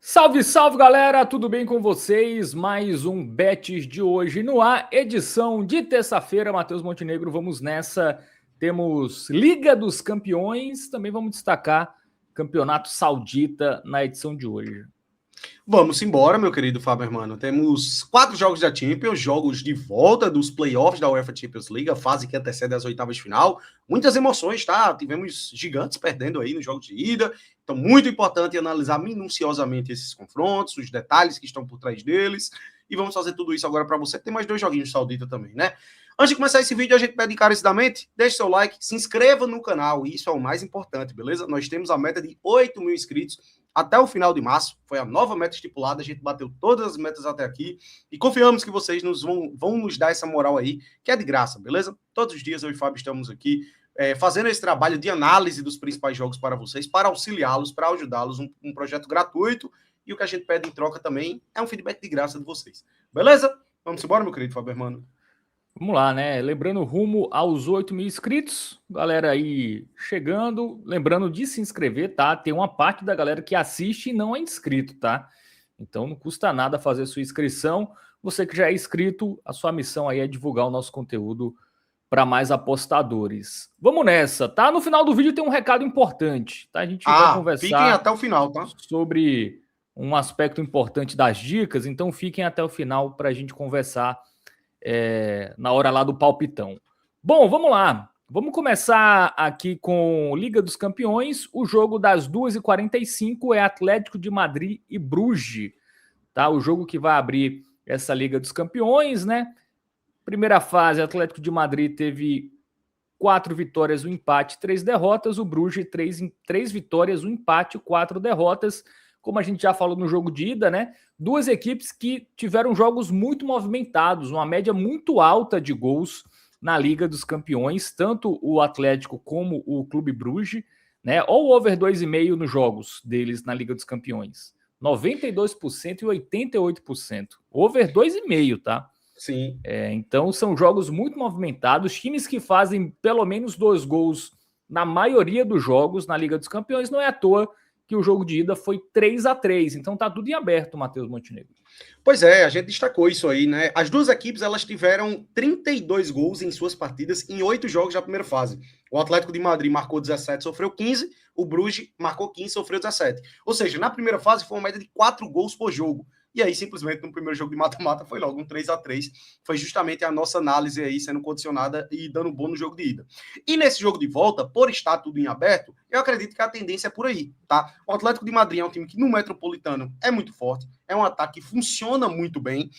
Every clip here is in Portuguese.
Salve, salve galera, tudo bem com vocês? Mais um Betes de hoje no ar, edição de terça-feira. Matheus Montenegro, vamos nessa. Temos Liga dos Campeões, também vamos destacar Campeonato Saudita na edição de hoje. Vamos embora, meu querido Fábio Hermano. Temos 4 jogos da Champions, jogos de volta dos playoffs da UEFA Champions League, a fase que antecede as oitavas de final. Muitas emoções, tá? Tivemos gigantes perdendo aí nos jogos de ida. Então, muito importante analisar minuciosamente esses confrontos, os detalhes que estão por trás deles. E vamos fazer tudo isso agora para você. Tem mais 2 joguinhos saudita também, né? Antes de começar esse vídeo, a gente pede encarecidamente, deixe seu like, se inscreva no canal, isso é o mais importante, beleza? Nós temos a meta de 8 mil inscritos até o final de março, foi a nova meta estipulada, a gente bateu todas as metas até aqui, e confiamos que vocês vão nos dar essa moral aí, que é de graça, beleza? Todos os dias eu e o Fábio estamos aqui fazendo esse trabalho de análise dos principais jogos para vocês, para auxiliá-los, para ajudá-los, um projeto gratuito, e o que a gente pede em troca também é um feedback de graça de vocês, beleza? Vamos embora, meu querido Fábio Hermano. Vamos lá, né? Lembrando, rumo aos 8 mil inscritos. Galera aí chegando. Lembrando de se inscrever, tá? Tem uma parte da galera que assiste e não é inscrito, tá? Então não custa nada fazer sua inscrição. Você que já é inscrito, a sua missão aí é divulgar o nosso conteúdo para mais apostadores. Vamos nessa, tá? No final do vídeo tem um recado importante, tá? A gente vai conversar fiquem até o final, tá? Sobre um aspecto importante das dicas, então fiquem até o final para a gente conversar na hora lá do palpitão. Bom, vamos lá. Vamos começar aqui com Liga dos Campeões. O jogo das 2h45 é Atlético de Madrid e Bruges. Tá? O jogo que vai abrir essa Liga dos Campeões, né? Primeira fase, Atlético de Madrid teve 4 vitórias, um empate, 3 derrotas. O Bruges, 3 vitórias, um empate, 4 derrotas. Como a gente já falou no jogo de ida, né? 2 equipes que tiveram jogos muito movimentados, uma média muito alta de gols na Liga dos Campeões, tanto o Atlético como o Clube Bruges, né? Olha o over 2,5 nos jogos deles na Liga dos Campeões. 92% e 88%. Over 2,5, tá? Sim. Então são jogos muito movimentados, times que fazem pelo menos 2 gols na maioria dos jogos na Liga dos Campeões, não é à toa que o jogo de ida foi 3-3, então tá tudo em aberto, Matheus Montenegro. Pois é, a gente destacou isso aí, né? As duas equipes, elas tiveram 32 gols em suas partidas em 8 jogos da primeira fase. O Atlético de Madrid marcou 17, sofreu 15, o Bruges marcou 15, sofreu 17. Ou seja, na primeira fase foi uma média de 4 gols por jogo. E aí, simplesmente, no primeiro jogo de mata-mata, foi logo um 3-3. Foi justamente a nossa análise aí sendo condicionada e dando bom no jogo de ida. E nesse jogo de volta, por estar tudo em aberto, eu acredito que a tendência é por aí, tá? O Atlético de Madrid é um time que no Metropolitano é muito forte, é um ataque que funciona muito bem,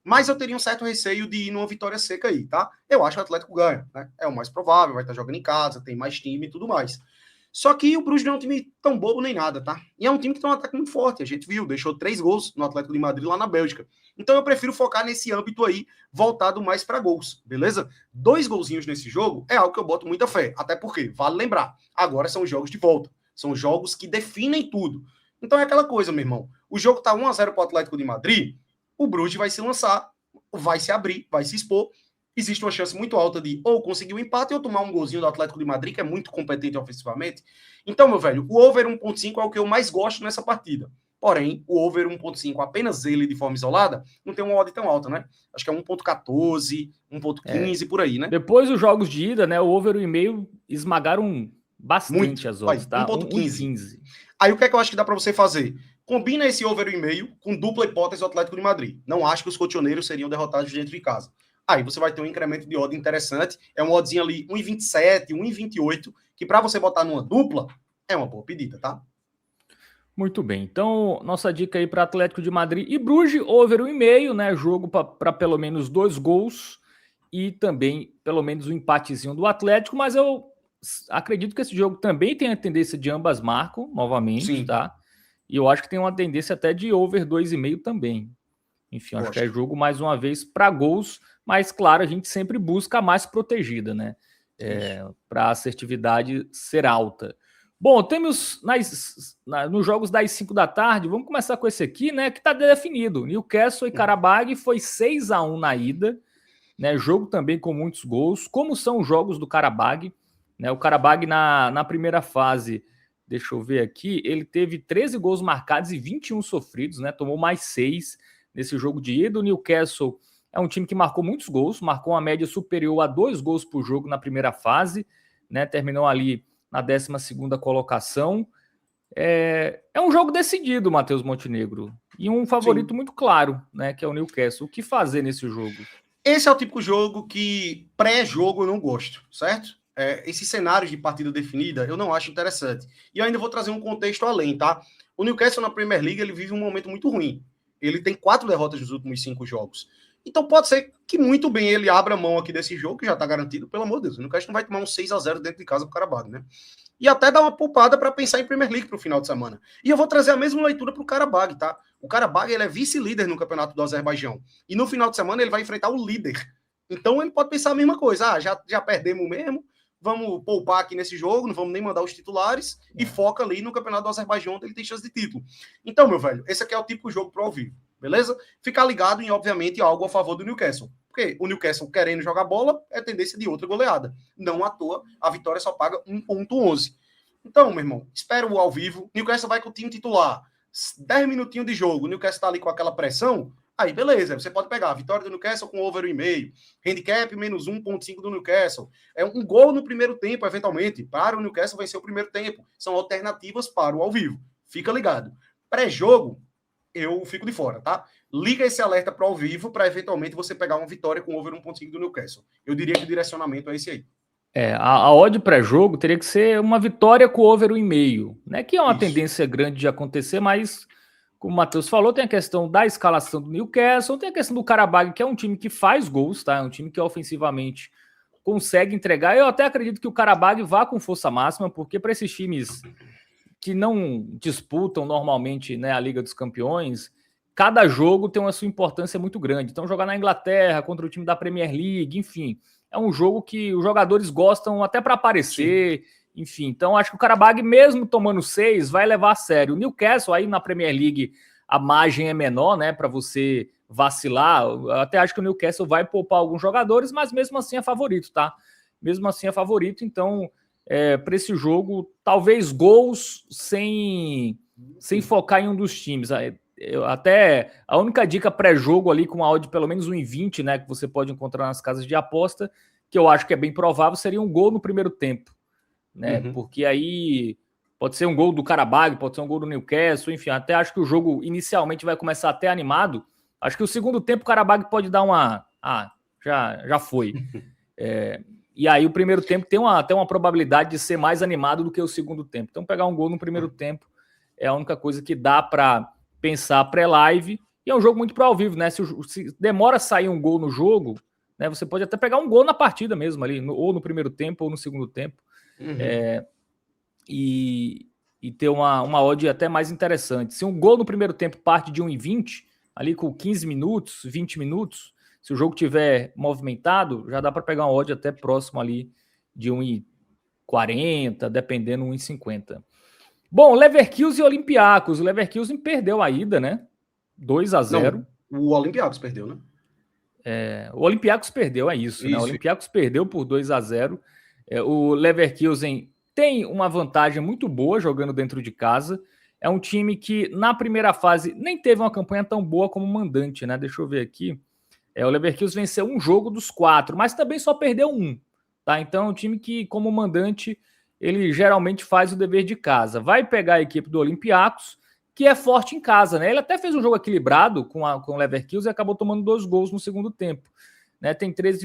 mas eu teria um certo receio de ir numa vitória seca aí, tá? Eu acho que o Atlético ganha, né? É o mais provável, vai estar jogando em casa, tem mais time e tudo mais. Só que o Bruges não é um time tão bobo nem nada, tá? E é um time que tem um ataque muito forte. A gente viu, deixou 3 gols no Atlético de Madrid lá na Bélgica. Então eu prefiro focar nesse âmbito aí, voltado mais para gols, beleza? 2 golzinhos nesse jogo é algo que eu boto muita fé. Até porque, vale lembrar, agora são jogos de volta. São jogos que definem tudo. Então é aquela coisa, meu irmão. O jogo tá 1-0 pro Atlético de Madrid, o Bruges vai se lançar, vai se abrir, vai se expor. Existe uma chance muito alta de ou conseguir um empate ou tomar um golzinho do Atlético de Madrid, que é muito competente ofensivamente. Então, meu velho, o over 1.5 é o que eu mais gosto nessa partida. Porém, o over 1.5, apenas ele de forma isolada, não tem uma odd tão alta, né? Acho que é 1.14, 1.15, por aí, né? Depois dos jogos de ida, né, o over 1,5 esmagaram bastante muito as odds, tá? 1.15. Aí o que é que eu acho que dá para você fazer? Combina esse over 1,5 com dupla hipótese do Atlético de Madrid. Não acho que os cotioneiros seriam derrotados dentro de casa. Aí você vai ter um incremento de odd interessante. É um oddzinho ali 1,27, 1,28, que para você botar numa dupla, é uma boa pedida, tá? Muito bem. Então, nossa dica aí para Atlético de Madrid e Bruges, over 1,5, né? Jogo para pelo menos 2 gols e também pelo menos um empatezinho do Atlético, mas eu acredito que esse jogo também tem a tendência de ambas marcam novamente, Sim. Tá? E eu acho que tem uma tendência até de over 2,5 também. Enfim, acho que é jogo mais uma vez para gols, mas claro, a gente sempre busca a mais protegida, né? Para a assertividade ser alta. Bom, temos nos jogos das 5 da tarde, vamos começar com esse aqui, né? Que está definido. Newcastle e Karabag foi 6-1 na ida, né? Jogo também com muitos gols. Como são os jogos do Karabag? Né? O Karabag na primeira fase deixa eu ver aqui, ele teve 13 gols marcados e 21 sofridos, né? Tomou mais 6 nesse jogo de ida. O Newcastle é um time que marcou muitos gols, marcou uma média superior a 2 gols por jogo na primeira fase, né? Terminou ali na 12ª colocação. É um jogo decidido, Matheus Montenegro, e um favorito muito claro, né? Que é o Newcastle. O que fazer nesse jogo? Esse é o típico jogo que pré-jogo eu não gosto, certo? Esses cenários de partida definida eu não acho interessante. E eu ainda vou trazer um contexto além, tá? O Newcastle na Premier League ele vive um momento muito ruim. Ele tem 4 derrotas nos últimos 5 jogos. Então pode ser que muito bem ele abra mão aqui desse jogo, que já tá garantido, pelo amor de Deus. O Newcastle não vai tomar um 6-0 dentro de casa pro Karabakh, né? E até dar uma poupada para pensar em Premier League pro final de semana. E eu vou trazer a mesma leitura pro Karabakh, tá? O Karabakh ele é vice-líder no campeonato do Azerbaijão. E no final de semana ele vai enfrentar o líder. Então ele pode pensar a mesma coisa. Já perdemos mesmo, vamos poupar aqui nesse jogo, não vamos nem mandar os titulares e foca ali no campeonato do Azerbaijão, onde ele tem chance de título. Então, meu velho, esse aqui é o tipo de jogo pro ao vivo, beleza? Ficar ligado em, obviamente, algo a favor do Newcastle. Porque o Newcastle querendo jogar bola é tendência de outra goleada. Não à toa, a vitória só paga 1,11. Então, meu irmão, espera o ao vivo. Newcastle vai com o time titular. 10 minutinhos de jogo, o Newcastle tá ali com aquela pressão, aí beleza, você pode pegar a vitória do Newcastle com over 1,5, handicap menos 1,5 do Newcastle, é um gol no primeiro tempo, eventualmente, para o Newcastle vencer o primeiro tempo, são alternativas para o ao vivo, fica ligado. Pré-jogo, eu fico de fora, tá? Liga esse alerta para o ao vivo, para eventualmente você pegar uma vitória com over 1,5 do Newcastle. Eu diria que o direcionamento é esse aí. A odd pré-jogo teria que ser uma vitória com over 1,5, né? Que é uma Isso. tendência grande de acontecer, mas, como o Matheus falou, tem a questão da escalação do Newcastle, tem a questão do Karabakh, que é um time que faz gols, tá? É um time que ofensivamente consegue entregar. Eu até acredito que o Karabakh vá com força máxima, porque para esses times que não disputam normalmente, né, a Liga dos Campeões, cada jogo tem uma sua importância muito grande. Então, jogar na Inglaterra contra o time da Premier League, enfim, é um jogo que os jogadores gostam até para aparecer, sim. Enfim. Então, acho que o Karabakh, mesmo tomando 6, vai levar a sério. O Newcastle, aí na Premier League, a margem é menor, né, para você vacilar. Eu até acho que o Newcastle vai poupar alguns jogadores, mas mesmo assim é favorito, tá? Mesmo assim é favorito, então, para esse jogo, talvez gols sem focar em um dos times. Até a única dica pré-jogo ali com a odd pelo menos 1,20, né, que você pode encontrar nas casas de aposta, que eu acho que é bem provável, seria um gol no primeiro tempo, né? Porque aí pode ser um gol do Karabakh, pode ser um gol do Newcastle, enfim, até acho que o jogo inicialmente vai começar até animado. Acho que o segundo tempo o Karabakh pode dar uma... já foi. E aí o primeiro tempo tem até uma probabilidade de ser mais animado do que o segundo tempo. Então pegar um gol no primeiro tempo é a única coisa que dá para pensar pré-live, e é um jogo muito para ao vivo, né? Se demora a sair um gol no jogo, né? Você pode até pegar um gol na partida mesmo ali, ou no primeiro tempo ou no segundo tempo, e ter uma odd até mais interessante. Se um gol no primeiro tempo parte de 1,20, ali com 15 minutos, 20 minutos, se o jogo tiver movimentado, já dá para pegar uma odd até próximo ali de 1,40, dependendo, 1,50. Bom, Leverkusen e Olympiacos. O Leverkusen perdeu a ida, né? 2-0. Não, o Olympiacos perdeu, né? O Olympiacos perdeu, é isso, né? O Olympiacos perdeu por 2-0. O Leverkusen tem uma vantagem muito boa jogando dentro de casa. É um time que, na primeira fase, nem teve uma campanha tão boa como mandante, né? Deixa eu ver aqui. O Leverkusen venceu um jogo dos 4, mas também só perdeu um, tá? Então é um time que, como mandante, ele geralmente faz o dever de casa. Vai pegar a equipe do Olympiacos, que é forte em casa, né? Ele até fez um jogo equilibrado com o Leverkusen e acabou tomando 2 gols no segundo tempo, né? Tem 3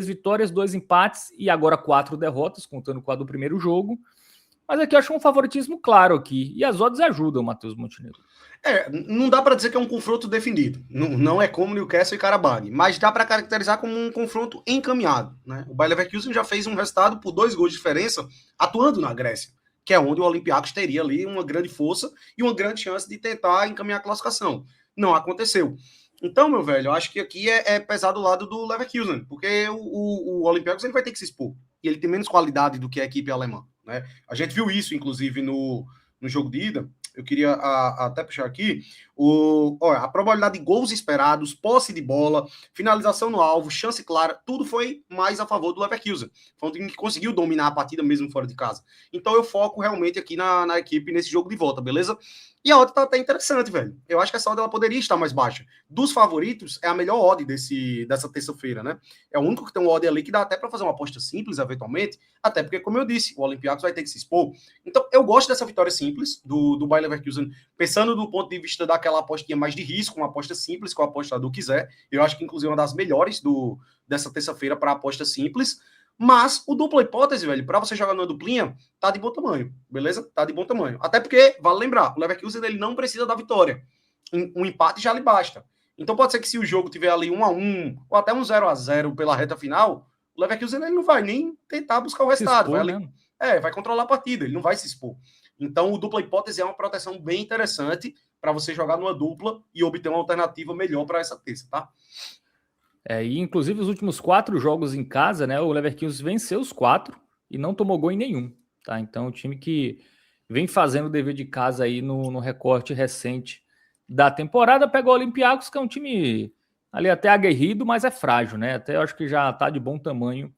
vitórias, 2 empates e agora 4 derrotas, contando com a do primeiro jogo. Mas aqui eu acho um favoritismo claro aqui. E as odds ajudam, Matheus Montenegro. Não dá para dizer que é um confronto definido. Não é como Newcastle e Karabakh, mas dá para caracterizar como um confronto encaminhado, né? O Bayer Leverkusen já fez um resultado por 2 gols de diferença atuando na Grécia, que é onde o Olympiacos teria ali uma grande força e uma grande chance de tentar encaminhar a classificação. Não aconteceu. Então, meu velho, eu acho que aqui é pesar do lado do Leverkusen, porque o Olympiacos ele vai ter que se expor. E ele tem menos qualidade do que a equipe alemã, né? A gente viu isso, inclusive, no jogo de ida. eu queria até puxar aqui, a probabilidade de gols esperados, posse de bola, finalização no alvo, chance clara, tudo foi mais a favor do Leverkusen. Foi um time que conseguiu dominar a partida mesmo fora de casa. Então eu foco realmente aqui na equipe, nesse jogo de volta, beleza? E a odd tá até interessante, velho. Eu acho que essa odd ela poderia estar mais baixa. Dos favoritos, é a melhor odd dessa terça-feira, né? É o único que tem um odd ali que dá até para fazer uma aposta simples, eventualmente, até porque, como eu disse, o Olympiacos vai ter que se expor. Então, eu gosto dessa vitória simples do Bayer Leverkusen, pensando do ponto de vista daquela apostinha mais de risco, uma aposta simples, que o apostador quiser. Eu acho que, inclusive, é uma das melhores dessa terça-feira para aposta simples. Mas o dupla hipótese, velho, para você jogar numa duplinha, tá de bom tamanho, beleza? Tá de bom tamanho. Até porque, vale lembrar, o Leverkusen ele não precisa da vitória. Um empate já lhe basta. Então pode ser que se o jogo tiver ali 1-1 ou até um 0-0 pela reta final, o Leverkusen ele não vai nem tentar buscar o resultado. Expor, vai controlar a partida, ele não vai se expor. Então o dupla hipótese é uma proteção bem interessante para você jogar numa dupla e obter uma alternativa melhor para essa terça, tá? E inclusive os últimos 4 jogos em casa, né? O Leverkusen venceu os 4 e não tomou gol em nenhum, tá? Então o time que vem fazendo o dever de casa aí no recorte recente da temporada, pegou o Olympiacos, que é um time ali até aguerrido, mas é frágil, né? Até eu acho que já tá de bom tamanho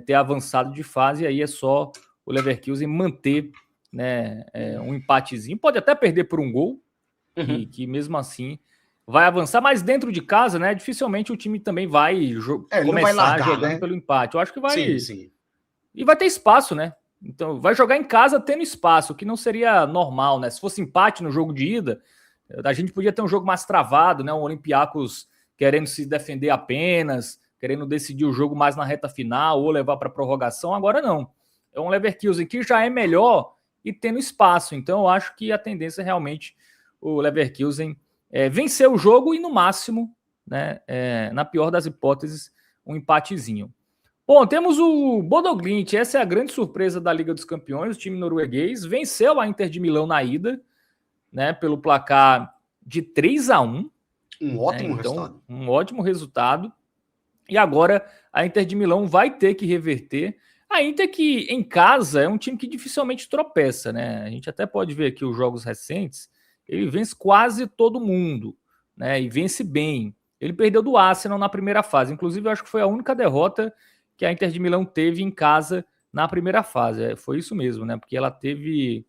ter avançado de fase, e aí é só o Leverkusen manter, né, um empatezinho, pode até perder por um gol, que mesmo assim vai avançar, mas dentro de casa, né, dificilmente o time também vai começar jogando, né, pelo empate. Eu acho que vai... Sim. E vai ter espaço, né? Então, vai jogar em casa tendo espaço, o que não seria normal, né? Se fosse empate no jogo de ida, a gente podia ter um jogo mais travado, né? Um Olympiacos querendo se defender apenas, querendo decidir o jogo mais na reta final ou levar para prorrogação. Agora não. É um Leverkusen que já é melhor e tendo espaço. Então, eu acho que a tendência é realmente o Leverkusen vencer o jogo e, no máximo, né, na pior das hipóteses, um empatezinho. Bom, temos o Bodo Glimt, essa é a grande surpresa da Liga dos Campeões, o time norueguês venceu a Inter de Milão na ida, né, pelo placar de 3-1. Um ótimo resultado. Um ótimo resultado. E agora a Inter de Milão vai ter que reverter. A Inter que em casa é um time que dificilmente tropeça, né? A gente até pode ver aqui os jogos recentes, ele vence quase todo mundo, né? E vence bem. Ele perdeu do Arsenal na primeira fase. Inclusive, eu acho que foi a única derrota que a Inter de Milão teve em casa na primeira fase. Foi isso mesmo, né? Porque ela teve...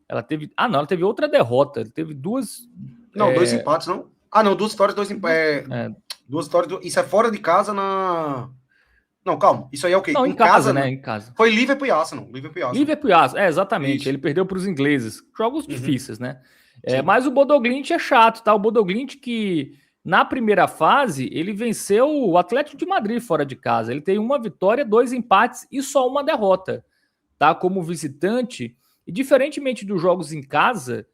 ela teve outra derrota. Ele teve duas... Não, 2 empates, não? Não, 2 vitórias, 2 empates. 2 vitórias, isso é fora de casa na... Não, calma. Isso aí é o quê? Não, em casa, né? Em casa. Foi Liverpool e Arsenal. Liverpool e Arsenal, exatamente. Isso. Ele perdeu para os ingleses. Jogos difíceis, né? Mas o Bodo Glimt é chato, tá? O Bodo Glimt que na primeira fase ele venceu o Atlético de Madrid fora de casa. Ele tem 1 vitória, 2 empates e só 1 derrota, tá? Como visitante. E diferentemente dos jogos em casa,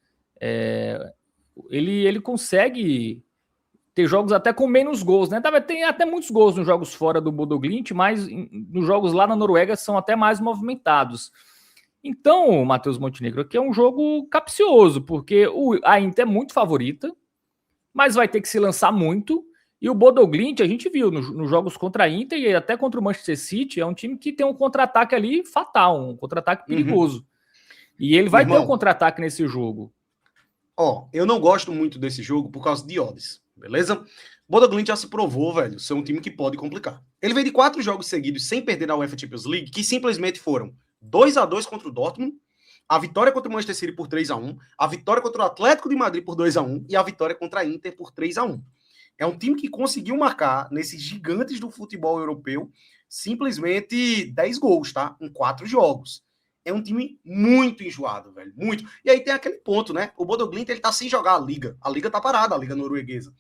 ele consegue ter jogos até com menos gols, né? Tem até muitos gols nos jogos fora do Bodo Glimt, mas nos jogos lá na Noruega são até mais movimentados. Então, Matheus Montenegro, aqui é um jogo capcioso, porque a Inter é muito favorita, mas vai ter que se lançar muito. E o Bodo Glimt, a gente viu nos jogos contra a Inter e até contra o Manchester City, é um time que tem um contra-ataque ali fatal, um contra-ataque perigoso. E ele vai ter um contra-ataque nesse jogo. Eu não gosto muito desse jogo por causa de odds, beleza? Bodo Glimt já se provou, velho, ser um time que pode complicar. Ele veio de 4 jogos seguidos sem perder na UEFA Champions League, que simplesmente foram 2-2 contra o Dortmund, a vitória contra o Manchester City por 3-1, a vitória contra o Atlético de Madrid por 2-1 e a vitória contra a Inter por 3-1. É um time que conseguiu marcar, nesses gigantes do futebol europeu, simplesmente 10 gols, tá? Em 4 jogos. É um time muito enjoado, velho, muito. E aí tem aquele ponto, né? O Bodo Glimt, ele tá sem jogar a Liga. A Liga tá parada, a Liga norueguesa.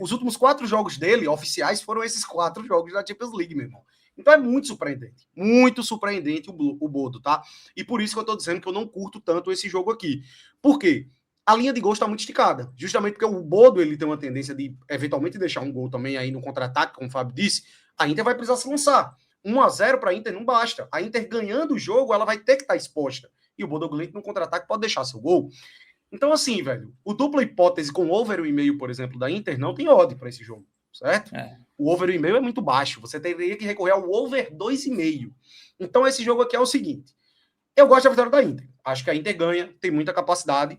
Os últimos 4 jogos dele, oficiais, foram esses 4 jogos da Champions League, meu irmão. Então é muito surpreendente o Bodo, tá? E por isso que eu tô dizendo que eu não curto tanto esse jogo aqui. Por quê? A linha de gols tá muito esticada. Justamente porque o Bodo, ele tem uma tendência de, eventualmente, deixar um gol também aí no contra-ataque, como o Fábio disse. A Inter vai precisar se lançar. 1-0 para a Inter não basta. A Inter ganhando o jogo, ela vai ter que estar exposta. E o Bodo Glimt no contra-ataque pode deixar seu gol. Então, assim, velho, o dupla hipótese com over 1,5, por exemplo, da Inter, não tem odd para esse jogo, certo? O over 1,5 é muito baixo. Você teria que recorrer ao over 2,5. Então, esse jogo aqui é o seguinte. Eu gosto da vitória da Inter. Acho que a Inter ganha, tem muita capacidade.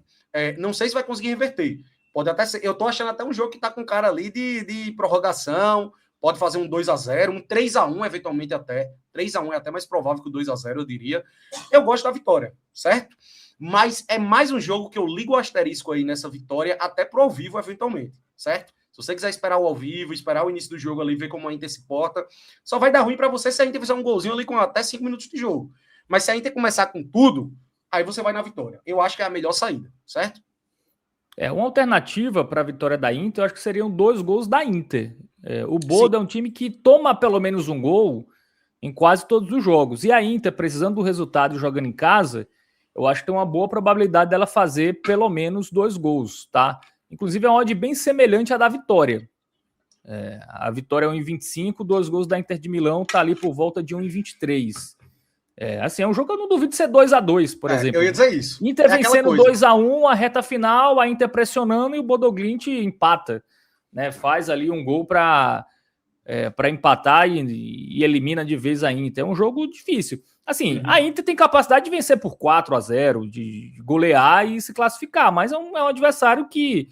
Não sei se vai conseguir reverter. Pode até ser. Eu tô achando até um jogo que tá com cara ali de prorrogação. Pode fazer um 2-0, um 3-1, eventualmente até. 3-1 é até mais provável que o 2-0, eu diria. Eu gosto da vitória, certo? Mas é mais um jogo que eu ligo o asterisco aí nessa vitória, até pro ao vivo, eventualmente, certo? Se você quiser esperar o ao vivo, esperar o início do jogo ali, ver como a Inter se porta, só vai dar ruim para você se a Inter fizer um golzinho ali com até 5 minutos de jogo. Mas se a Inter começar com tudo, aí você vai na vitória. Eu acho que é a melhor saída, certo? Uma alternativa para a vitória da Inter, eu acho que seriam 2 gols da Inter. O Bodo é um time que toma pelo menos um gol em quase todos os jogos. E a Inter, precisando do resultado jogando em casa, eu acho que tem uma boa probabilidade dela fazer pelo menos 2 gols, tá? Inclusive é uma odd bem semelhante à da Vitória. A Vitória é 1,25, 2 gols da Inter de Milão tá ali por volta de 1,23. É um jogo que eu não duvido ser 2-2, por exemplo. Eu ia dizer isso. Inter vencendo 2-1, a reta final, a Inter pressionando e o Bodoglint empata. Né? Faz ali um gol para empatar e elimina de vez a Inter. É um jogo difícil. Assim, a Inter tem capacidade de vencer por 4-0, de golear e se classificar, mas é um adversário que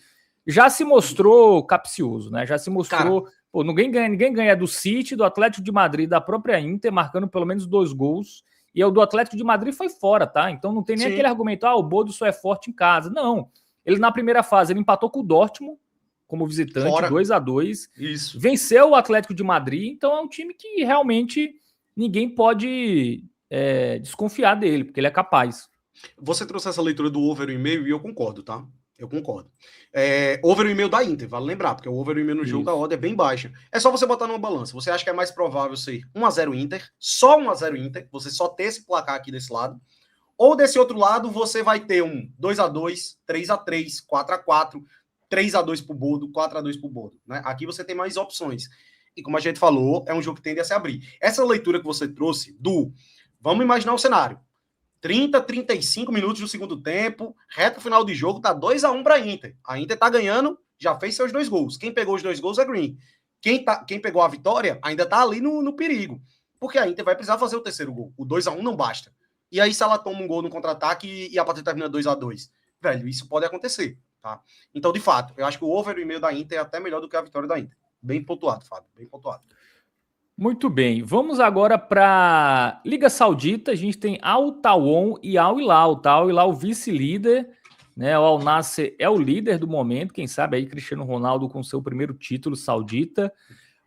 já se mostrou capcioso, né? Já se mostrou... Cara, ninguém ganha do City, do Atlético de Madrid, da própria Inter, marcando pelo menos 2 gols. E o do Atlético de Madrid foi fora, tá? Então não tem nem aquele argumento, o Bodo só é forte em casa. Não. Ele na primeira fase, ele empatou com o Dortmund como visitante, 2-2. Isso. Venceu o Atlético de Madrid, então é um time que realmente ninguém pode desconfiar dele, porque ele é capaz. Você trouxe essa leitura do over 1,5 e eu concordo, tá? Eu concordo. Over 1,5 da Inter, vale lembrar, porque o over 1,5 no jogo da odd é bem baixa. É só você botar numa balança. Você acha que é mais provável ser 1-0 Inter, só 1-0 Inter, você só ter esse placar aqui desse lado, ou desse outro lado você vai ter um 2-2, 3-3, 4-4, 3-2 pro Bodo, 4-2 pro Bodo, né? Aqui você tem mais opções. E como a gente falou, é um jogo que tende a se abrir. Essa leitura que você trouxe vamos imaginar o cenário. 30, 35 minutos do segundo tempo, reta final de jogo, tá 2-1 para a Inter. A Inter tá ganhando, já fez seus 2 gols. Quem pegou os 2 gols é Green. Quem pegou a vitória ainda tá ali no perigo. Porque a Inter vai precisar fazer o terceiro gol. O 2-1 não basta. E aí, se ela toma um gol no contra-ataque e a partida termina 2-2, velho, isso pode acontecer, tá? Então, de fato, eu acho que o over e meio da Inter é até melhor do que a vitória da Inter. Bem pontuado, Fábio, bem pontuado. Muito bem, vamos agora para Liga Saudita. A gente tem Al Tawon e Al Hilal, tá? Al Hilal vice-líder, né? O Al Nassr é o líder do momento, quem sabe aí Cristiano Ronaldo com seu primeiro título saudita.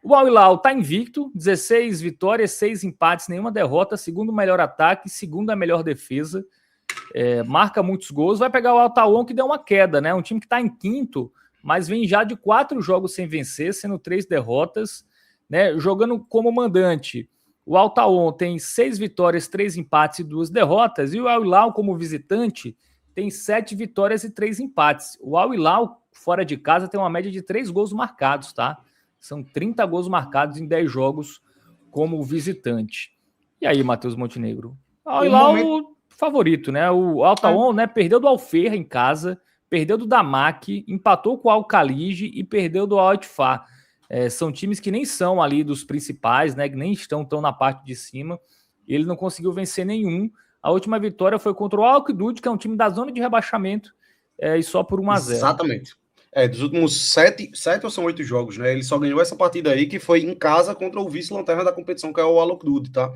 O Al Hilal tá invicto, 16 vitórias, 6 empates, nenhuma derrota, segundo melhor ataque, segunda melhor defesa, marca muitos gols. Vai pegar o Al Tawon, que deu uma queda, né? Um time que tá em quinto, mas vem já de 4 jogos sem vencer, sendo 3 derrotas. Né, jogando como mandante, o Al Tawon tem 6 vitórias, 3 empates e 2 derrotas, e o Al Hilal, como visitante, tem 7 vitórias e 3 empates. O Al Hilal, fora de casa, tem uma média de 3 gols marcados, tá? São 30 gols marcados em 10 jogos como visitante. E aí, Matheus Montenegro? O Al Hilal favorito, né? O Al Tawon, né, perdeu do Al-Ferra em casa, perdeu do Damak, empatou com o Al-Khalij e perdeu do Al-Ittifaq. São times que nem são ali dos principais, né? Que nem estão tão na parte de cima. Ele não conseguiu vencer nenhum. A última vitória foi contra o Al-Qudud, que é um time da zona de rebaixamento, e só por 1-0. Exatamente. Dos últimos 7 ou são 8 jogos, né? Ele só ganhou essa partida aí, que foi em casa contra o vice-lanterna da competição, que é o Al-Qudud, tá?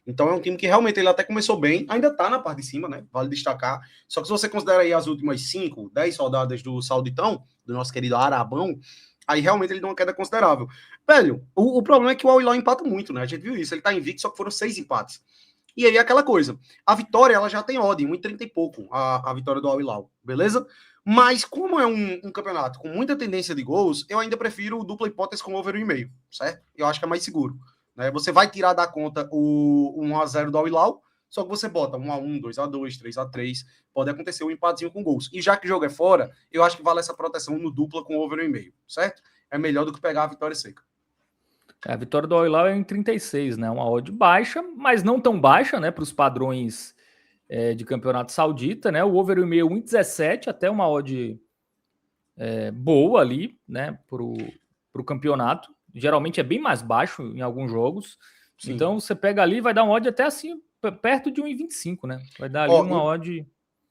Então é um time que realmente ele até começou bem, ainda tá na parte de cima, né? Vale destacar. Só que se você considera aí as últimas 5, 10 rodadas do Sauditão, do nosso querido Arabão, aí realmente ele deu uma queda considerável. Velho, o problema é que o Al Hilal empata muito, né? A gente viu isso, ele tá invicto, só que foram 6 empates. E aí aquela coisa, a vitória ela já tem odd, 1,30 e pouco, a vitória do Al Hilal, beleza? Mas como é um campeonato com muita tendência de gols, eu ainda prefiro o dupla hipótese com over 1,5, certo? Eu acho que é mais seguro. Né? Você vai tirar da conta o 1-0 do Al Hilal, só que você bota 1-1, 2-2, 3-3, pode acontecer um empatezinho com gols. E já que o jogo é fora, eu acho que vale essa proteção no dupla com over 1,5, certo? É melhor do que pegar a vitória seca. A vitória do Al Hilal é em 36, né? Uma odd baixa, mas não tão baixa, né? Para os padrões de campeonato saudita, né? O over 1,5 1,17, até uma odd boa ali, né? Para o campeonato. Geralmente é bem mais baixo em alguns jogos. Sim. Então você pega ali e vai dar uma odd até assim perto de 1,25, né? Vai dar ali uma odd...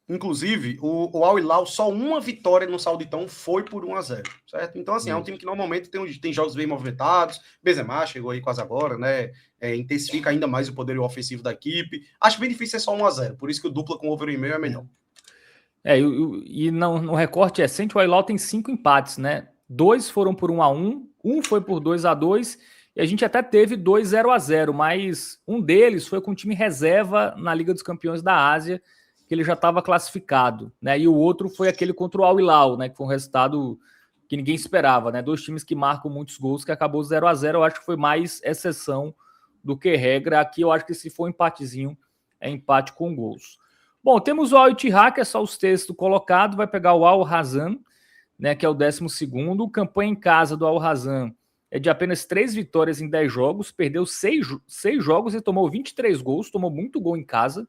Inclusive, o Al Hilal, só uma vitória no Sauditão foi por 1-0, certo? Então, assim, é um time que normalmente tem jogos bem movimentados. Benzema chegou aí quase agora, né? Intensifica ainda mais o poder ofensivo da equipe. Acho bem difícil ser só 1-0, por isso que o dupla com over e meio é melhor. E no recorte recente, o Al Hilal tem 5 empates, né? 2 foram por 1-1, um foi por 2-2, e a gente até teve 2 0-0, mas um deles foi com o time reserva na Liga dos Campeões da Ásia, que ele já estava classificado, né? E o outro foi aquele contra o Al Hilal, né? Que foi um resultado que ninguém esperava, né? 2 times que marcam muitos gols, que acabou 0-0. Eu acho que foi mais exceção do que regra. Aqui eu acho que se for um empatezinho, é empate com gols. Bom, temos o Al-Ittihad, que é só os textos colocados, vai pegar o Al-Razan, né, que é o 12º. Campanha em casa do Al-Razan é de apenas 3 vitórias em 10 jogos, perdeu 6 jogos e tomou 23 gols, tomou muito gol em casa,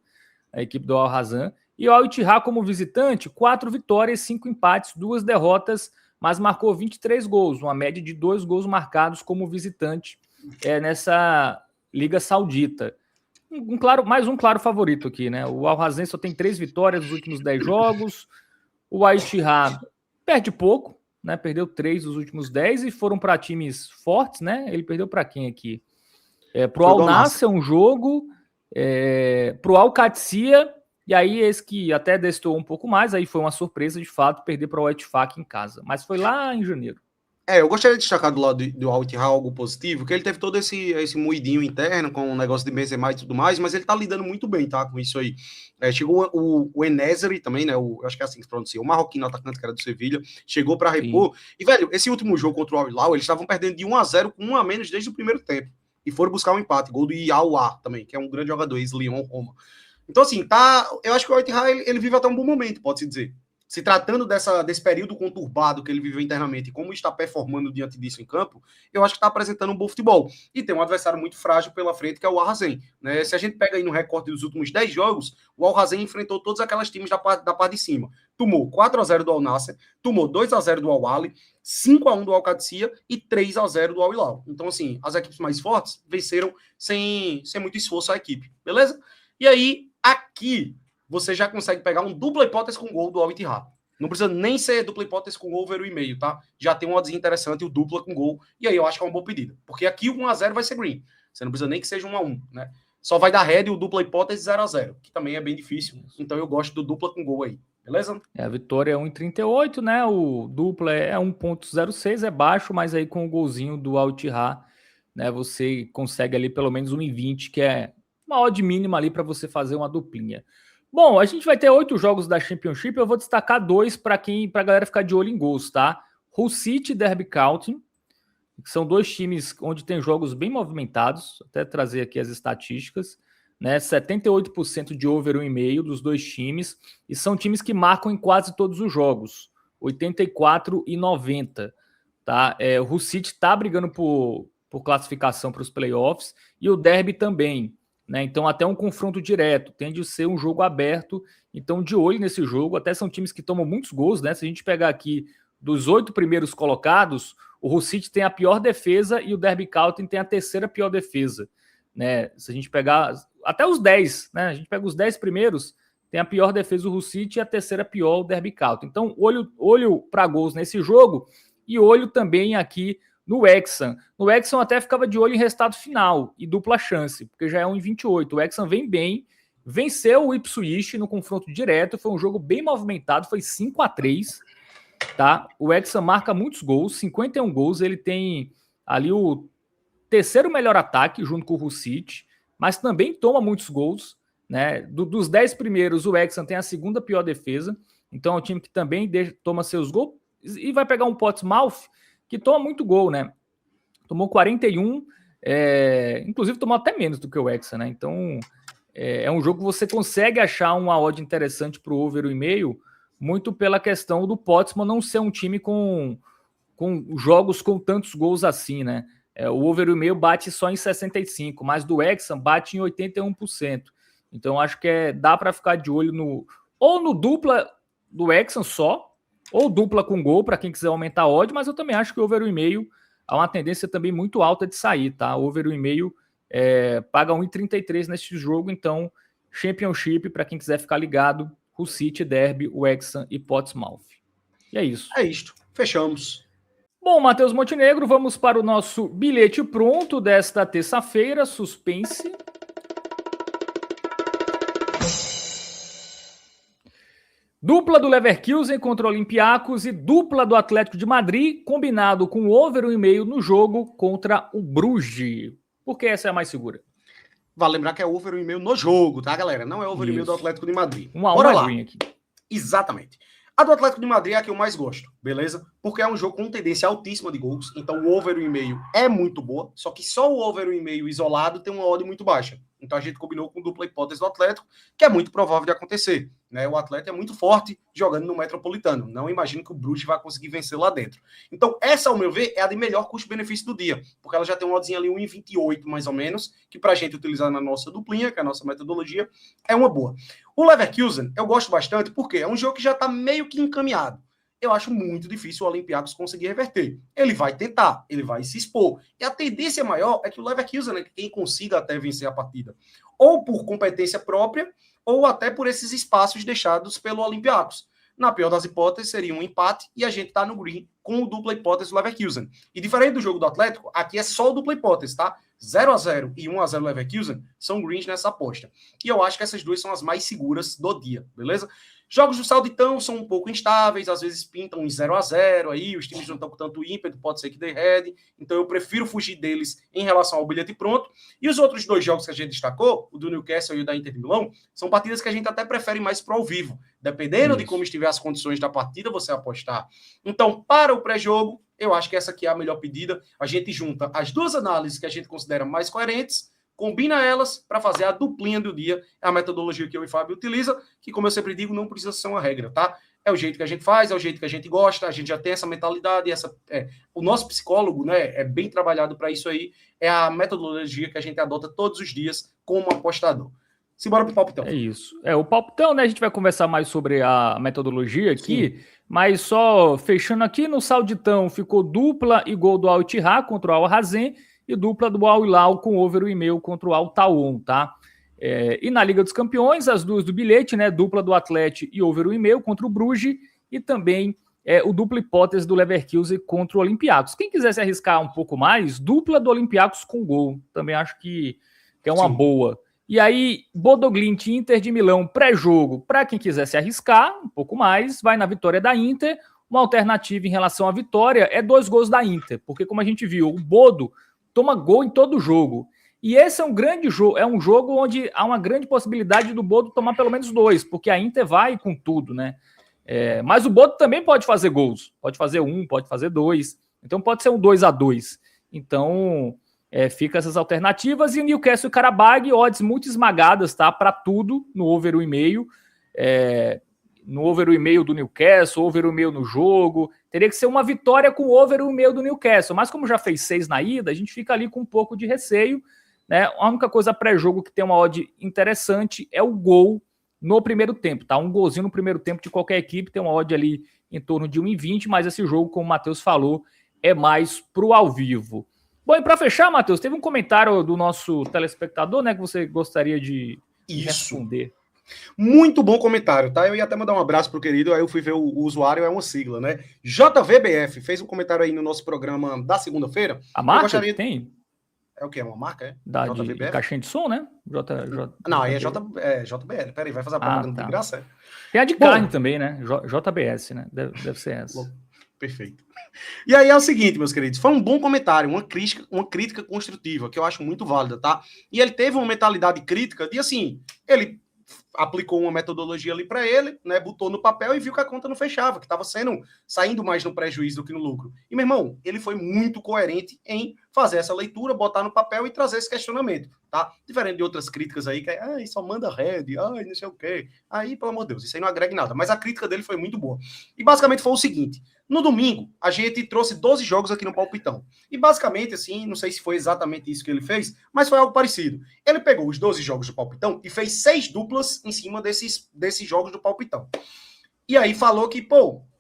a equipe do Al-Razan. E o Al-Ittihad como visitante, 4 vitórias, 5 empates, 2 derrotas, mas marcou 23 gols, uma média de 2 gols marcados como visitante nessa Liga Saudita. Mais um claro favorito aqui, né? O Al-Razan só tem 3 vitórias nos últimos 10 jogos. O Al-Ittihad perde pouco, né? Perdeu 3 dos últimos 10 e foram para times fortes, né? Ele perdeu para quem aqui? Pro Al-Nassr um jogo, pro Al-Qadsiya, e aí esse que até destoou um pouco mais, aí foi uma surpresa de fato perder para o Al-Ettifaq em casa, mas foi lá em janeiro. Eu gostaria de destacar do lado do Al-Ittihad algo positivo, que ele teve todo esse moidinho interno com o negócio de Benzema e tudo mais, mas ele tá lidando muito bem, tá, com isso aí. Chegou o En-Nesyri também, né, eu acho que é assim que se pronuncia, o marroquino atacante que era do Sevilha, chegou para repor. Sim. E, velho, esse último jogo contra o Al Hilal, eles estavam perdendo de 1-0 com 1 a menos desde o primeiro tempo. E foram buscar um empate, gol do Iaouá também, que é um grande jogador, ex-Lyon, Roma. Então, assim, eu acho que o Al-Ittihad, ele vive até um bom momento, pode-se dizer. Se tratando desse período conturbado que ele viveu internamente e como está performando diante disso em campo, eu acho que está apresentando um bom futebol. E tem um adversário muito frágil pela frente, que é o Al-Razan. Né? Se a gente pega aí no recorte dos últimos 10 jogos, o Al-Razan enfrentou todas aquelas times da parte de cima. Tomou 4-0 do Al-Nassr, tomou 2-0 do Al-Ahly, 5-1 do Al-Qadsiya e 3-0 do Al Hilal. Então, assim, as equipes mais fortes venceram sem muito esforço a equipe. Beleza? E aí, aqui você já consegue pegar um dupla hipótese com gol do Al-Ittihad. Não precisa nem ser dupla hipótese com over o e-mail, tá? Já tem uma oddzinha interessante, o dupla com gol, e aí eu acho que é uma boa pedida. Porque aqui o 1-0 vai ser green. Você não precisa nem que seja 1-1, né? Só vai dar red e o dupla hipótese 0-0, que também é bem difícil. Então eu gosto do dupla com gol aí, beleza? A vitória é 1,38, né? O dupla é 1,06, é baixo, mas aí com o golzinho do Al-Ittihad, né, você consegue ali pelo menos 1,20, que é uma odd mínima ali para você fazer uma duplinha. Bom, a gente vai ter 8 jogos da Championship, eu vou destacar 2 para a galera ficar de olho em gols, tá? Hull City e Derby County, que são 2 times onde tem jogos bem movimentados, até trazer aqui as estatísticas, né? 78% de over 1,5 dos 2 times, e são times que marcam em quase todos os jogos, 84 e 90, tá? O Hull City está brigando por classificação para os playoffs, e o Derby também, né? Então até um confronto direto, tende a ser um jogo aberto, então de olho nesse jogo, até são times que tomam muitos gols, né? Se a gente pegar aqui dos 8 primeiros colocados, o Hull City tem a pior defesa e o Derby County tem a terceira pior defesa, né? Se a gente pegar até os 10, né? A gente pega os 10 primeiros, tem a pior defesa o Hull City e a terceira pior o Derby County. Então, olho para gols nesse jogo e olho também aqui no Wrexham. No Wrexham até ficava de olho em resultado final e dupla chance, porque já é 1,28. O Wrexham vem bem, venceu o Ipswich no confronto direto, foi um jogo bem movimentado, foi 5-3, tá? O Wrexham marca muitos gols, 51 gols, ele tem ali o terceiro melhor ataque junto com o Hull City, mas também toma muitos gols, né? Dos 10 primeiros, o Wrexham tem a segunda pior defesa, então é um time que também toma seus gols e vai pegar um Portsmouth que toma muito gol, né? Tomou 41, inclusive tomou até menos do que o Wrexham, né? Então é um jogo que você consegue achar uma odd interessante para o over 1,5, muito pela questão do Portsmouth não ser um time com jogos com tantos gols assim, né? O over 1,5 bate só em 65%, mas do Wrexham bate em 81%. Então acho que dá para ficar de olho no dupla do Wrexham só, ou dupla com gol para quem quiser aumentar a odd, mas eu também acho que o over 1,5 há uma tendência também muito alta de sair, tá? O over 1,5 paga 1,33 neste jogo, então Championship, para quem quiser ficar ligado, Hull City, Derby, Wrexham e Portsmouth. E é isso. É isto. Fechamos. Bom, Matheus Montenegro, vamos para o nosso bilhete pronto desta terça-feira. Suspense. Dupla do Leverkusen contra o Olympiacos e dupla do Atlético de Madrid, combinado com over 1,5 no jogo contra o Bruges. Por que essa é a mais segura? Vale lembrar que é over 1,5 no jogo, tá, galera? Não é over 1,5 do Atlético de Madrid. Bora lá. Aqui. Exatamente. A do Atlético de Madrid é a que eu mais gosto, beleza? Porque é um jogo com tendência altíssima de gols, então o over 1,5 é muito boa, só que só o over 1,5 isolado tem uma odd muito baixa. Então a gente combinou com dupla hipótese do Atlético, que é muito provável de acontecer, né? O Atlético é muito forte jogando no Metropolitano. Não imagino que o Bruges vai conseguir vencer lá dentro. Então essa, ao meu ver, é a de melhor custo-benefício do dia, porque ela já tem uma oddzinha ali 1,28 mais ou menos, que pra gente utilizar na nossa duplinha, que é a nossa metodologia, é uma boa. O Leverkusen eu gosto bastante porque é um jogo que já está meio que encaminhado. Eu acho muito difícil o Olympiacos conseguir reverter. Ele vai tentar, ele vai se expor. E a tendência maior é que o Leverkusen é quem consiga até vencer a partida. Ou por competência própria, ou até por esses espaços deixados pelo Olympiacos. Na pior das hipóteses, seria um empate e a gente está no green com o dupla hipótese do Leverkusen. E diferente do jogo do Atlético, aqui é só o dupla hipótese, tá? 0-0 e 1-0 Leverkusen são greens nessa aposta. E eu acho que essas duas são as mais seguras do dia, beleza? Jogos do Sauditão são um pouco instáveis, às vezes pintam em 0-0, aí os times não estão com tanto ímpeto, pode ser que dê head, então eu prefiro fugir deles em relação ao bilhete pronto. E os outros dois jogos que a gente destacou, o do Newcastle e o da Inter de Milão, são partidas que a gente até prefere mais pro ao vivo, dependendo de como estiver as condições da partida, você apostar. Então, para o pré-jogo, eu acho que essa aqui é a melhor pedida. A gente junta as duas análises que a gente considera mais coerentes, combina elas para fazer a duplinha do dia. É a metodologia que eu e o Fábio utiliza, que, como eu sempre digo, não precisa ser uma regra, tá? É o jeito que a gente faz, é o jeito que a gente gosta, a gente já tem essa mentalidade, o nosso psicólogo, né, é bem trabalhado para isso aí, é a metodologia que a gente adota todos os dias como apostador. Simbora pro palpitão. É isso. O palpitão, né, a gente vai conversar mais sobre a metodologia aqui, sim, mas só fechando aqui, no Sauditão ficou dupla e gol do Al-Ittihad contra o Al-Hazem, e dupla do Al-Hilal com over 1,5 contra o Al-Taun, tá? E na Liga dos Campeões, as duas do bilhete, né? Dupla do Atlético e over 1,5 contra o Bruges, e também o dupla hipótese do Leverkusen contra o Olympiacos. Quem quiser se arriscar um pouco mais, dupla do Olympiacos com gol. Também acho que é uma boa. E aí, Bodo Glimt, Inter de Milão, pré-jogo, para quem quiser se arriscar um pouco mais, vai na vitória da Inter. Uma alternativa em relação à vitória é 2 gols da Inter, porque como a gente viu, o Bodo toma gol em todo jogo. E esse é um grande jogo, é um jogo onde há uma grande possibilidade do Bodo tomar pelo menos 2, porque a Inter vai com tudo, né? Mas o Bodo também pode fazer gols, pode fazer 1, pode fazer 2, então pode ser um 2-2. Então, fica essas alternativas. E o Newcastle e Karabag, odds muito esmagadas, tá? Para tudo no over 1,5. No over 1,5 do Newcastle, over 1,5 no jogo. Teria que ser uma vitória com over 1,5 do Newcastle. Mas como já fez 6 na ida, a gente fica ali com um pouco de receio, né? A única coisa pré-jogo que tem uma odd interessante é o gol no primeiro tempo, tá? Um golzinho no primeiro tempo de qualquer equipe tem uma odd ali em torno de 1,20, mas esse jogo, como o Matheus falou, é mais pro ao vivo. Bom, e para fechar, Matheus, teve um comentário do nosso telespectador, né, que você gostaria de responder. Muito bom comentário, tá? Eu ia até mandar um abraço pro querido, aí eu fui ver o usuário, é uma sigla, né? JVBF, fez um comentário aí no nosso programa da segunda-feira. A marca que tem? É o quê? É uma marca, é? Da de caixinha de som, né? Não, aí é JBL. Peraí, vai fazer a propaganda de graça? Tem a de carne também, né? JBS, né? Deve ser essa. Perfeito. E aí é o seguinte, meus queridos, foi um bom comentário, uma crítica construtiva, que eu acho muito válida, tá? E ele teve uma mentalidade crítica de, assim, ele aplicou uma metodologia ali para ele, né, botou no papel e viu que a conta não fechava, que estava saindo mais no prejuízo do que no lucro. E, meu irmão, ele foi muito coerente em fazer essa leitura, botar no papel e trazer esse questionamento, tá? Diferente de outras críticas aí, que só manda red, não sei o quê. Aí, pelo amor de Deus, isso aí não agrega em nada. Mas a crítica dele foi muito boa. E, basicamente, foi o seguinte: no domingo, a gente trouxe 12 jogos aqui no Palpitão. E, basicamente, assim, não sei se foi exatamente isso que ele fez, mas foi algo parecido. Ele pegou os 12 jogos do Palpitão e fez 6 duplas em cima desses jogos do Palpitão. E aí falou que,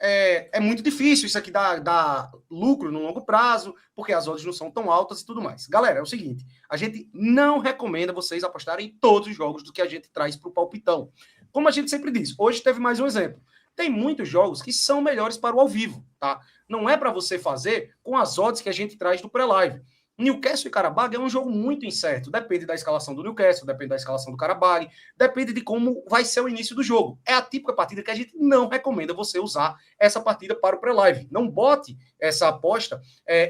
é muito difícil isso aqui dar lucro no longo prazo, porque as odds não são tão altas e tudo mais. Galera, é o seguinte, a gente não recomenda vocês apostarem em todos os jogos do que a gente traz para o Palpitão. como a gente sempre diz, hoje teve mais um exemplo. Tem muitos jogos que são melhores para o ao vivo, tá? Não é para você fazer com as odds que a gente traz do pré-live. Newcastle e Karabag é um jogo muito incerto. Depende da escalação do Newcastle, depende da escalação do Karabag, depende de como vai ser o início do jogo. É a típica partida que a gente não recomenda você usar essa partida para o pré-live. Não bote essa aposta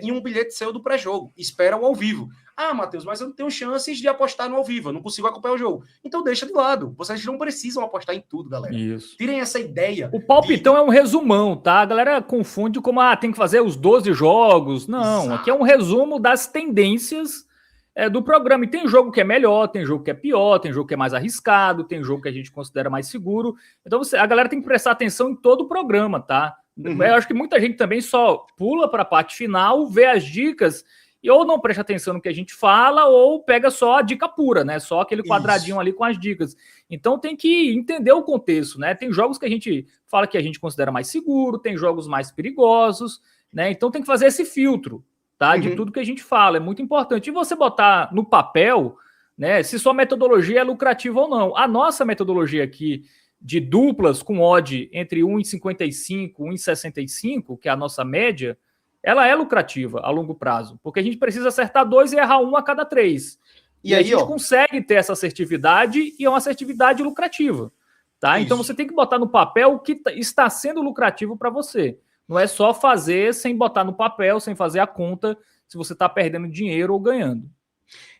em um bilhete seu do pré-jogo. Espera o ao vivo. Ah, Matheus, mas eu não tenho chances de apostar no ao vivo, eu não consigo acompanhar o jogo. Então deixa de lado. Vocês não precisam apostar em tudo, galera. Isso. Tirem essa ideia. O palpitão é um resumão, tá? A galera confunde como, tem que fazer os 12 jogos. Não, Exato. Aqui é um resumo das tendências do programa. E tem jogo que é melhor, tem jogo que é pior, tem jogo que é mais arriscado, tem jogo que a gente considera mais seguro. Então a galera tem que prestar atenção em todo o programa, tá? Eu acho que muita gente também só pula para a parte final, vê as dicas e ou não presta atenção no que a gente fala, ou pega só a dica pura, né? Só aquele quadradinho ali com as dicas. Então tem que entender o contexto, né? Tem jogos que a gente fala que a gente considera mais seguro, tem jogos mais perigosos, né? Então tem que fazer esse filtro, tá? De tudo que a gente fala. É muito importante. E você botar no papel, né? Se sua metodologia é lucrativa ou não. A nossa metodologia aqui de duplas com odd entre 1,55 e 1,65, que é a nossa média, ela é lucrativa a longo prazo, porque a gente precisa acertar 2 e errar 1 a cada 3. E aí, a gente consegue ter essa assertividade e é uma assertividade lucrativa. Tá? Então você tem que botar no papel o que está sendo lucrativo para você. Não é só fazer sem botar no papel, sem fazer a conta, se você está perdendo dinheiro ou ganhando.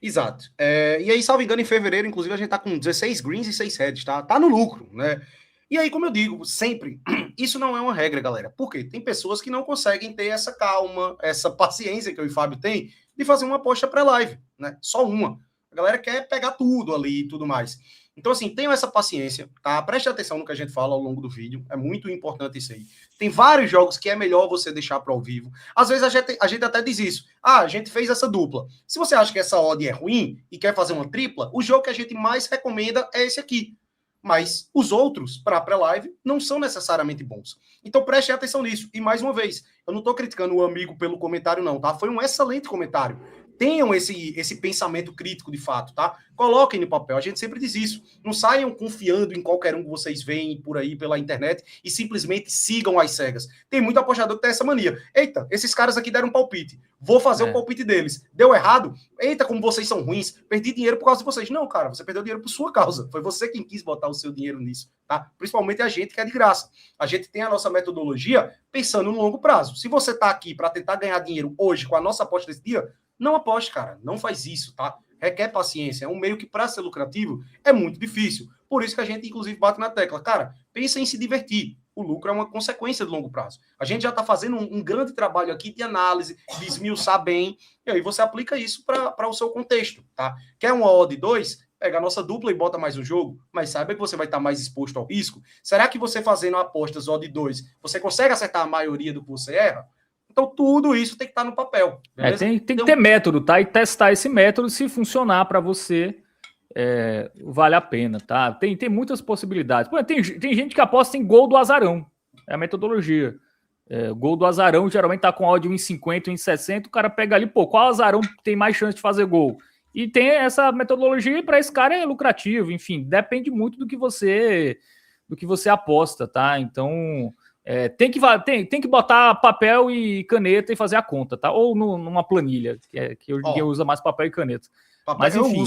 Exato. E aí, salvo engano, em fevereiro, inclusive, a gente tá com 16 greens e 6 reds, tá? Tá no lucro, né? E aí, como eu digo, sempre, isso não é uma regra, galera. Por quê? Tem pessoas que não conseguem ter essa calma, essa paciência que eu e o Fábio tem de fazer uma aposta pré-live, né? Só uma. A galera quer pegar tudo ali e tudo mais. Então, assim, tenham essa paciência, tá? Preste atenção no que a gente fala ao longo do vídeo. É muito importante isso aí. Tem vários jogos que é melhor você deixar para ao vivo. Às vezes a gente até diz isso. A gente fez essa dupla. Se você acha que essa odd é ruim e quer fazer uma tripla, o jogo que a gente mais recomenda é esse aqui. Mas os outros, para pré-live, não são necessariamente bons. Então preste atenção nisso. E mais uma vez, eu não estou criticando o amigo pelo comentário não, tá? Foi um excelente comentário. Tenham esse pensamento crítico de fato, tá? Coloquem no papel, a gente sempre diz isso. Não saiam confiando em qualquer um que vocês veem por aí pela internet e simplesmente sigam as cegas. Tem muito apostador que tem essa mania. Eita, esses caras aqui deram um palpite. Vou fazer o palpite deles. Deu errado? Eita, como vocês são ruins. Perdi dinheiro por causa de vocês. Não, cara, você perdeu dinheiro por sua causa. Foi você quem quis botar o seu dinheiro nisso, tá? Principalmente a gente que é de graça. A gente tem a nossa metodologia pensando no longo prazo. Se você tá aqui para tentar ganhar dinheiro hoje com a nossa aposta desse dia, não aposte, cara. Não faz isso, tá? Requer paciência. É um meio que, para ser lucrativo, é muito difícil. Por isso que a gente, inclusive, bate na tecla. Cara, pensa em se divertir. O lucro é uma consequência de longo prazo. A gente já está fazendo um grande trabalho aqui de análise, de esmiuçar bem, e aí você aplica isso para o seu contexto, tá? Quer uma odd 2? Pega a nossa dupla e bota mais um jogo, mas saiba que você vai estar mais exposto ao risco. Será que você fazendo apostas odd 2, você consegue acertar a maioria do que você erra? Então, tudo isso tem que estar no papel. Tem que ter método, tá? E testar esse método, se funcionar para você, vale a pena, tá? Tem muitas possibilidades. Pô, tem gente que aposta em gol do azarão. É a metodologia. Gol do azarão geralmente tá com odd 1,50, 1,60. O cara pega ali, pô, qual azarão tem mais chance de fazer gol? E tem essa metodologia, e para esse cara é lucrativo. Enfim, depende muito do que você aposta, tá? Então... tem que botar papel e caneta e fazer a conta, tá? Ou numa planilha, que hoje ninguém usa mais papel e caneta. Mas, enfim,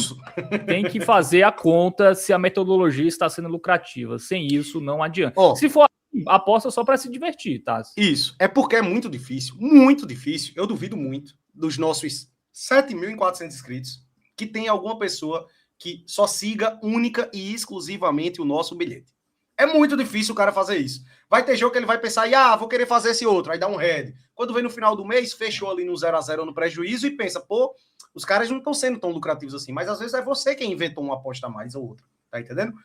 tem que fazer a conta se a metodologia está sendo lucrativa. Sem isso, não adianta. Se for aposta só para se divertir, tá? Isso. É porque é muito difícil. Muito difícil. Eu duvido muito dos nossos 7.400 inscritos que tem alguma pessoa que só siga única e exclusivamente o nosso bilhete. É muito difícil o cara fazer isso. Vai ter jogo que ele vai pensar, vou querer fazer esse outro, aí dá um head. Quando vem no final do mês, fechou ali no 0-0 no prejuízo e pensa, pô, os caras não estão sendo tão lucrativos assim, mas às vezes é você quem inventou uma aposta a mais ou outra, tá entendendo?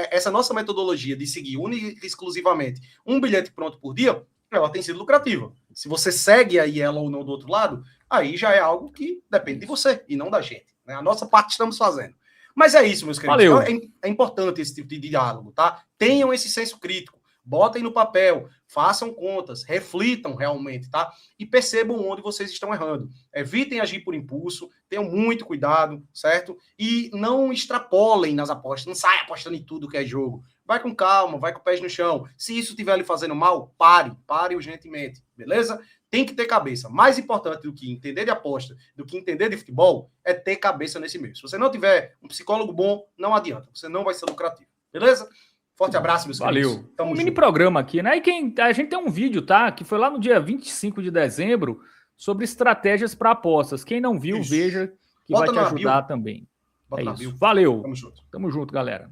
Essa nossa metodologia de seguir única e exclusivamente um bilhete pronto por dia, ela tem sido lucrativa. Se você segue aí ela ou não do outro lado, aí já é algo que depende de você e não da gente, né? A nossa parte estamos fazendo. Mas é isso, meus queridos. Então, é importante esse tipo de diálogo, tá? Tenham esse senso crítico. Botem no papel, façam contas, reflitam realmente, tá? E percebam onde vocês estão errando. Evitem agir por impulso, tenham muito cuidado, certo? E não extrapolem nas apostas, não saia apostando em tudo que é jogo. Vai com calma, vai com os pés no chão. Se isso estiver lhe fazendo mal, pare urgentemente, beleza? Tem que ter cabeça. Mais importante do que entender de aposta, do que entender de futebol, é ter cabeça nesse meio. Se você não tiver um psicólogo bom, não adianta. Você não vai ser lucrativo. Beleza? Forte abraço, meus queridos. Valeu. Tamo mini programa aqui, né? E a gente tem um vídeo, tá? Que foi lá no dia 25 de dezembro sobre estratégias para apostas. Quem não viu, veja que vai te ajudar também. É isso. Valeu. Tamo junto, galera.